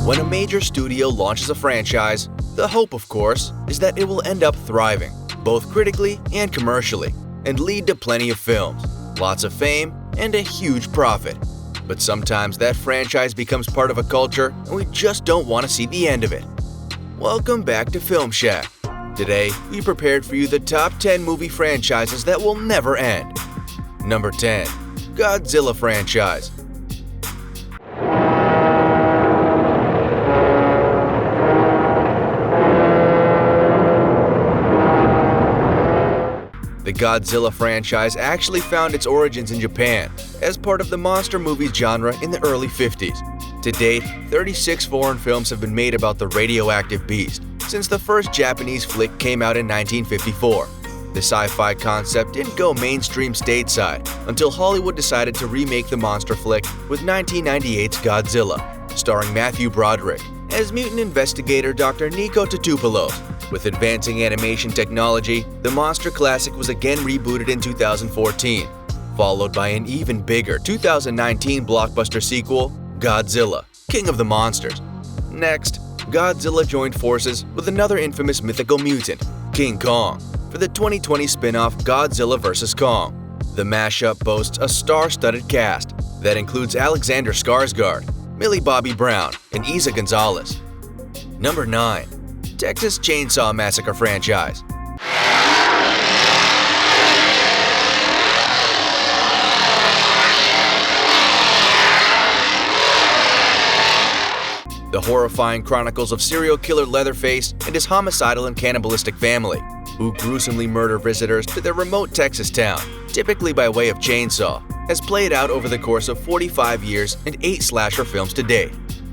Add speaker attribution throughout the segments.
Speaker 1: When a major studio launches a franchise, the hope, of course, is that it will end up thriving, both critically and commercially, and lead to plenty of films, lots of fame, and a huge profit. But sometimes that franchise becomes part of a culture and we just don't want to see the end of it. Welcome back to FilmShack. Today, we prepared for you the top 10 movie franchises that will never end. Number 10. Godzilla Franchise. The Godzilla franchise actually found its origins in Japan as part of the monster movies genre in the early 50s. To date, 36 foreign films have been made about the radioactive beast since the first Japanese flick came out in 1954. The sci-fi concept didn't go mainstream stateside until Hollywood decided to remake the monster flick with 1998's Godzilla, starring Matthew Broderick as mutant investigator Dr. Nico Tatupoulos. With advancing animation technology, the monster classic was again rebooted in 2014, followed by an even bigger 2019 blockbuster sequel, Godzilla, King of the Monsters. Next, Godzilla joined forces with another infamous mythical mutant, King Kong, for the 2020 spin-off Godzilla vs. Kong. The mashup boasts a star-studded cast that includes Alexander Skarsgård, Millie Bobby Brown, and Isa Gonzalez. Number 9. Texas Chainsaw Massacre Franchise. The horrifying chronicles of serial killer Leatherface and his homicidal and cannibalistic family, who gruesomely murder visitors to their remote Texas town, typically by way of chainsaw, has played out over the course of 45 years and 8 slasher films to date.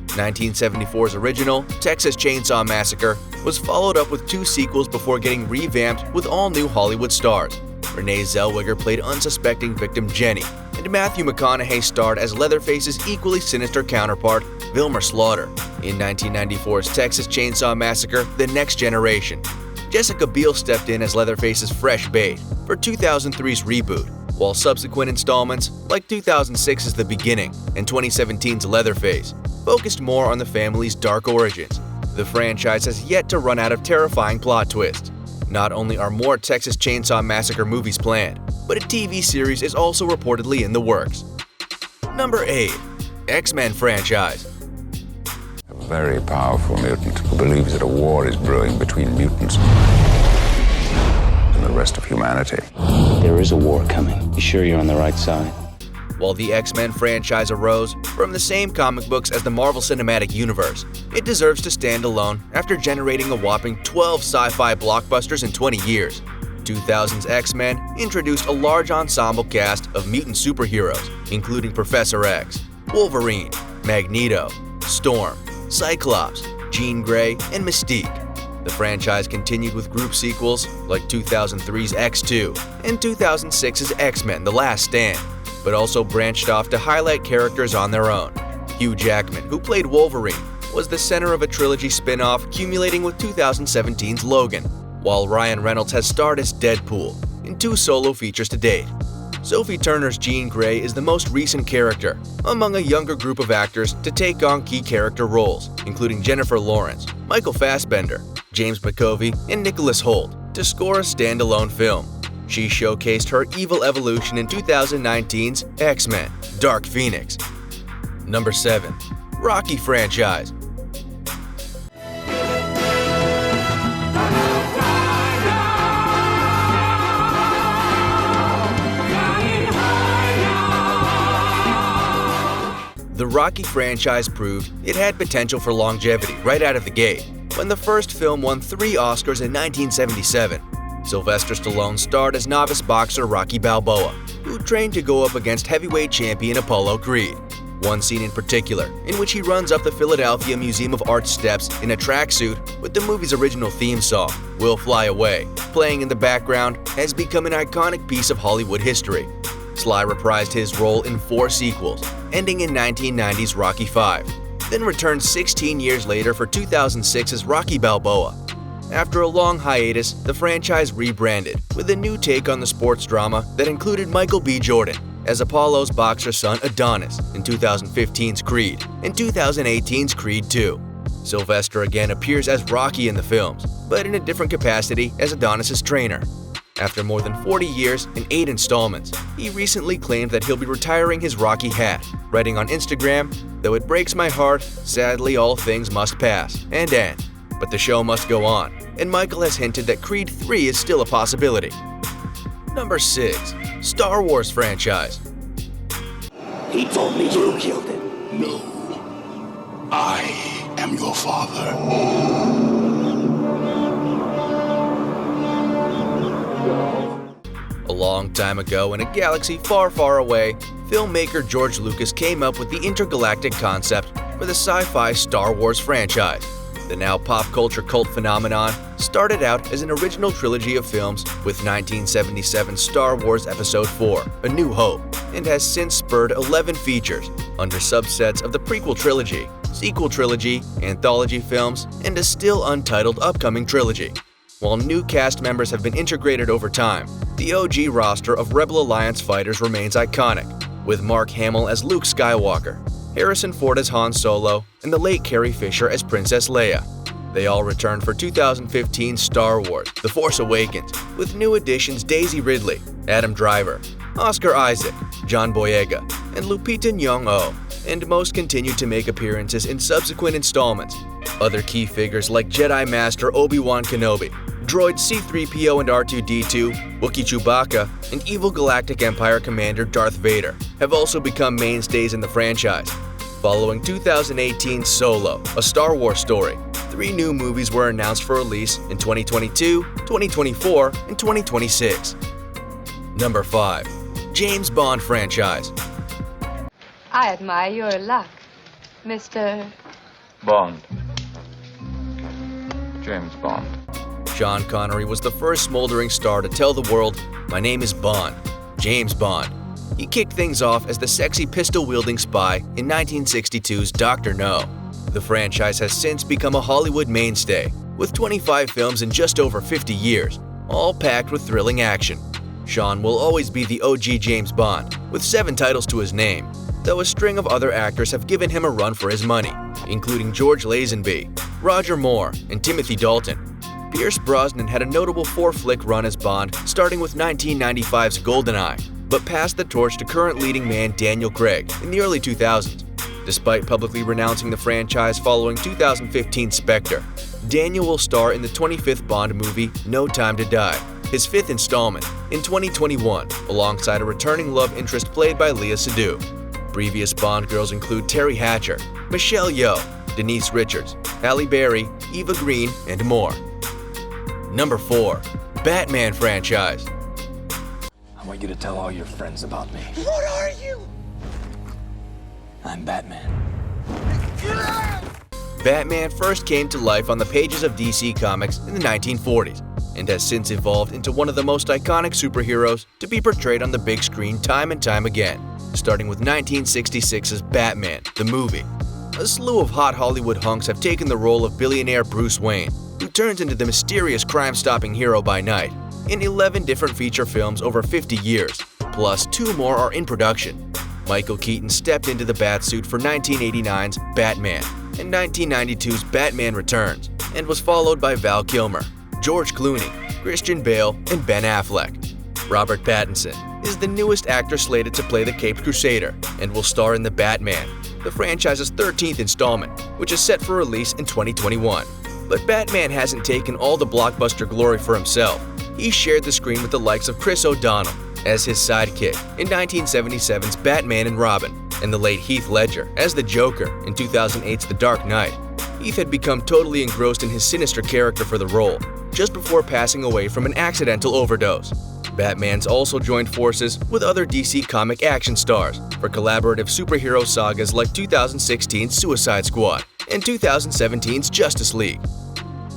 Speaker 1: 1974's original, Texas Chainsaw Massacre, was followed up with 2 sequels before getting revamped with all-new Hollywood stars. Renee Zellweger played unsuspecting victim Jenny, and Matthew McConaughey starred as Leatherface's equally sinister counterpart, Vilmer Slaughter, in 1994's Texas Chainsaw Massacre: The Next Generation. Jessica Biel stepped in as Leatherface's fresh bait for 2003's reboot, while subsequent installments, like 2006's The Beginning and 2017's Leatherface, focused more on the family's dark origins. The franchise has yet to run out of terrifying plot twists. Not only are more Texas Chainsaw Massacre movies planned, but a TV series is also reportedly in the works. Number 8. XMen Franchise.
Speaker 2: A very powerful mutant who believes that a war is brewing between mutants and the rest of humanity.
Speaker 3: There is a war coming. Be sure you're on the right side.
Speaker 1: While the X-Men franchise arose from the same comic books as the Marvel Cinematic Universe, it deserves to stand alone after generating a whopping 12 sci-fi blockbusters in 20 years. 2000's X-Men introduced a large ensemble cast of mutant superheroes, including Professor X, Wolverine, Magneto, Storm, Cyclops, Jean Grey, and Mystique. The franchise continued with group sequels like 2003's X2 and 2006's X-Men: The Last Stand, but also branched off to highlight characters on their own. Hugh Jackman, who played Wolverine, was the center of a trilogy spin-off culminating with 2017's Logan, while Ryan Reynolds has starred as Deadpool in 2 solo features to date. Sophie Turner's Jean Grey is the most recent character among a younger group of actors to take on key character roles, including Jennifer Lawrence, Michael Fassbender, James McAvoy, and Nicholas Hoult, to score a standalone film. She showcased her evil evolution in 2019's X-Men: Dark Phoenix. Number 7. Rocky Franchise. The Rocky franchise proved it had potential for longevity right out of the gate when the first film won 3 Oscars in 1977. Sylvester Stallone starred as novice boxer Rocky Balboa, who trained to go up against heavyweight champion Apollo Creed. One scene in particular, in which he runs up the Philadelphia Museum of Art steps in a tracksuit with the movie's original theme song, We'll Fly Away, playing in the background, has become an iconic piece of Hollywood history. Sly reprised his role in 4 sequels, ending in 1990's Rocky V, then returned 16 years later for 2006's Rocky Balboa. After a long hiatus, the franchise rebranded with a new take on the sports drama that included Michael B. Jordan, as Apollo's boxer son Adonis in 2015's Creed and 2018's Creed 2. Sylvester again appears as Rocky in the films, but in a different capacity as Adonis' trainer. After more than 40 years and 8 installments, he recently claimed that he'll be retiring his Rocky hat, writing on Instagram, "Though it breaks my heart, sadly all things must pass and end. But the show must go on," and Michael has hinted that Creed 3 is still a possibility. Number 6. Star Wars Franchise.
Speaker 4: He told me you killed him.
Speaker 5: No. I am your father.
Speaker 1: A long time ago, in a galaxy far, far away, filmmaker George Lucas came up with the intergalactic concept for the sci-fi Star Wars franchise. The now pop culture cult phenomenon started out as an original trilogy of films with 1977 Star Wars Episode 4, A New Hope, and has since spurred 11 features under subsets of the prequel trilogy, sequel trilogy, anthology films, and a still untitled upcoming trilogy. While new cast members have been integrated over time, the OG roster of Rebel Alliance fighters remains iconic, with Mark Hamill as Luke Skywalker, Harrison Ford as Han Solo, and the late Carrie Fisher as Princess Leia. They all returned for 2015 Star Wars: The Force Awakens, with new additions Daisy Ridley, Adam Driver, Oscar Isaac, John Boyega, and Lupita Nyong'o, and most continued to make appearances in subsequent installments. Other key figures like Jedi Master Obi-Wan Kenobi, droids C-3PO and R2-D2, Wookiee Chewbacca, and evil Galactic Empire Commander Darth Vader have also become mainstays in the franchise. Following 2018's Solo, A Star Wars Story, 3 new movies were announced for release in 2022, 2024, and 2026. Number 5. James Bond Franchise.
Speaker 6: I admire your luck, Mr.
Speaker 2: Bond. James Bond.
Speaker 1: Sean Connery was the first smoldering star to tell the world, "My name is Bond, James Bond." He kicked things off as the sexy pistol-wielding spy in 1962's Dr. No. The franchise has since become a Hollywood mainstay, with 25 films in just over 50 years, all packed with thrilling action. Sean will always be the OG James Bond, with 7 titles to his name, though a string of other actors have given him a run for his money, including George Lazenby, Roger Moore, and Timothy Dalton. Pierce Brosnan had a notable 4-flick run as Bond, starting with 1995's GoldenEye, but passed the torch to current leading man Daniel Craig in the early 2000s. Despite publicly renouncing the franchise following 2015's Spectre, Daniel will star in the 25th Bond movie No Time to Die, his 5th installment, in 2021, alongside a returning love interest played by Lea Seydoux. Previous Bond girls include Terry Hatcher, Michelle Yeoh, Denise Richards, Halle Berry, Eva Green, and more. Number 4. Batman Franchise.
Speaker 4: I want you to tell all your friends about me.
Speaker 5: What are you?
Speaker 4: I'm Batman.
Speaker 1: Batman first came to life on the pages of DC Comics in the 1940s and has since evolved into one of the most iconic superheroes to be portrayed on the big screen time and time again, starting with 1966's Batman, the movie. A slew of hot Hollywood hunks have taken the role of billionaire Bruce Wayne, who turns into the mysterious crime-stopping hero by night, in 11 different feature films over 50 years, plus 2 more are in production. Michael Keaton stepped into the Batsuit for 1989's Batman and 1992's Batman Returns, and was followed by Val Kilmer, George Clooney, Christian Bale, and Ben Affleck. Robert Pattinson is the newest actor slated to play the Caped Crusader and will star in The Batman, the franchise's 13th installment, which is set for release in 2021. But Batman hasn't taken all the blockbuster glory for himself. He shared the screen with the likes of Chris O'Donnell as his sidekick in 1977's Batman and Robin, and the late Heath Ledger as the Joker in 2008's The Dark Knight. Heath had become totally engrossed in his sinister character for the role, just before passing away from an accidental overdose. Batman's also joined forces with other DC comic action stars for collaborative superhero sagas like 2016's Suicide Squad and 2017's Justice League.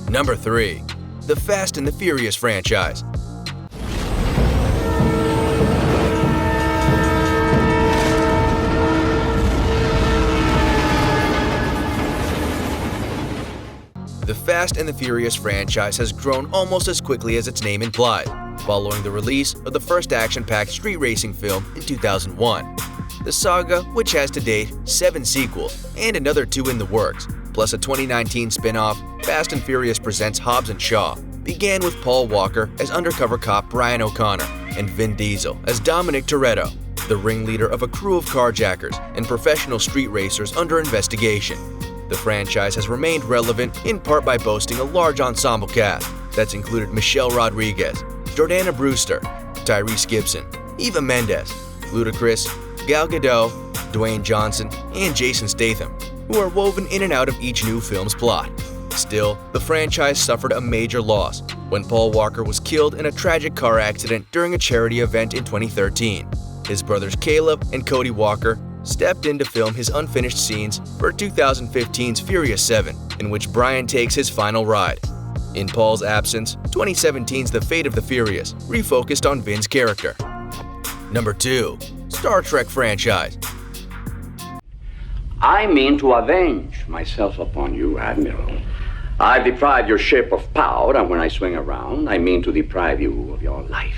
Speaker 1: Number 3. The Fast and the Furious Franchise. The Fast and the Furious franchise has grown almost as quickly as its name implies, following the release of the first action-packed street racing film in 2001. The saga, which has to date 7 sequels and another 2 in the works, plus a 2019 spin-off, Fast and Furious Presents Hobbs & Shaw, began with Paul Walker as undercover cop Brian O'Connor and Vin Diesel as Dominic Toretto, the ringleader of a crew of carjackers and professional street racers under investigation. The franchise has remained relevant in part by boasting a large ensemble cast that's included Michelle Rodriguez, Jordana Brewster, Tyrese Gibson, Eva Mendes, Ludacris, Gal Gadot, Dwayne Johnson, and Jason Statham, who are woven in and out of each new film's plot. Still, the franchise suffered a major loss when Paul Walker was killed in a tragic car accident during a charity event in 2013. His brothers Caleb and Cody Walker stepped in to film his unfinished scenes for 2015's Furious 7, in which Brian takes his final ride. In Paul's absence, 2017's The Fate of the Furious refocused on Vin's character. Number 2. Star Trek Franchise.
Speaker 4: I mean to avenge myself upon you, Admiral. I've deprived your ship of power, and when I swing around, I mean to deprive you of your life.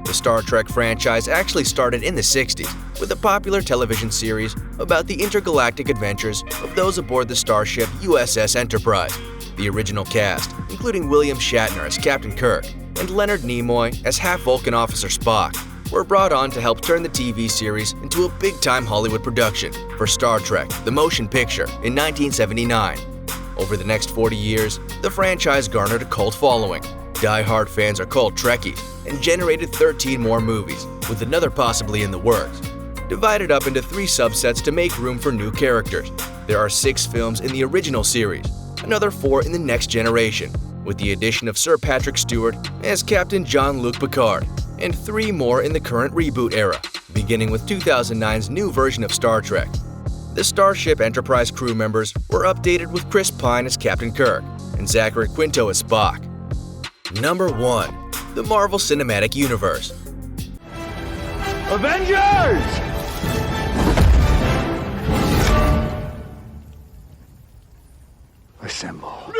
Speaker 1: The Star Trek franchise actually started in the 60s with a popular television series about the intergalactic adventures of those aboard the starship USS Enterprise. The original cast, including William Shatner as Captain Kirk and Leonard Nimoy as half-Vulcan Officer Spock, were brought on to help turn the TV series into a big-time Hollywood production for Star Trek: The Motion Picture in 1979. Over the next 40 years, the franchise garnered a cult following. Die-hard fans are called Trekkies and generated 13 more movies, with another possibly in the works. Divided up into 3 subsets to make room for new characters, there are 6 films in the original series, another 4 in the next generation, with the addition of Sir Patrick Stewart as Captain Jean-Luc Picard, and 3 more in the current reboot era, beginning with 2009's new version of Star Trek. The Starship Enterprise crew members were updated with Chris Pine as Captain Kirk and Zachary Quinto as Spock. Number 1. The Marvel Cinematic Universe.
Speaker 5: Avengers! Assemble.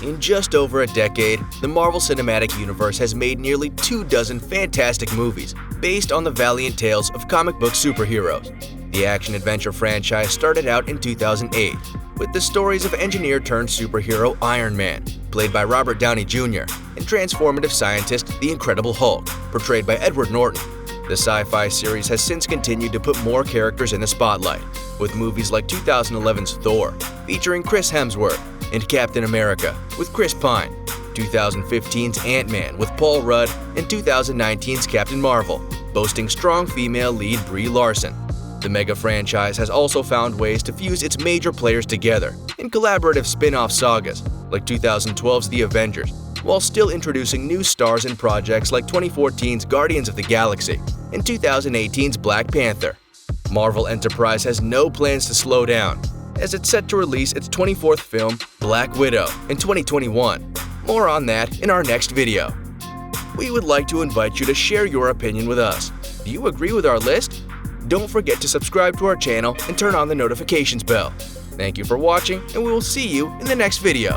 Speaker 1: In just over a decade, the Marvel Cinematic Universe has made nearly 24 fantastic movies based on the valiant tales of comic book superheroes. The action-adventure franchise started out in 2008 with the stories of engineer-turned-superhero Iron Man, played by Robert Downey Jr., and transformative scientist The Incredible Hulk, portrayed by Edward Norton. The sci-fi series has since continued to put more characters in the spotlight, with movies like 2011's Thor, featuring Chris Hemsworth, and Captain America, with Chris Pine, 2015's Ant-Man with Paul Rudd, and 2019's Captain Marvel, boasting strong female lead Brie Larson. The mega franchise has also found ways to fuse its major players together in collaborative spin-off sagas, like 2012's The Avengers, while still introducing new stars in projects like 2014's Guardians of the Galaxy and 2018's Black Panther. Marvel Enterprise has no plans to slow down, as it's set to release its 24th film, Black Widow, in 2021. More on that in our next video. We would like to invite you to share your opinion with us. Do you agree with our list? Don't forget to subscribe to our channel and turn on the notifications bell. Thank you for watching, and we will see you in the next video.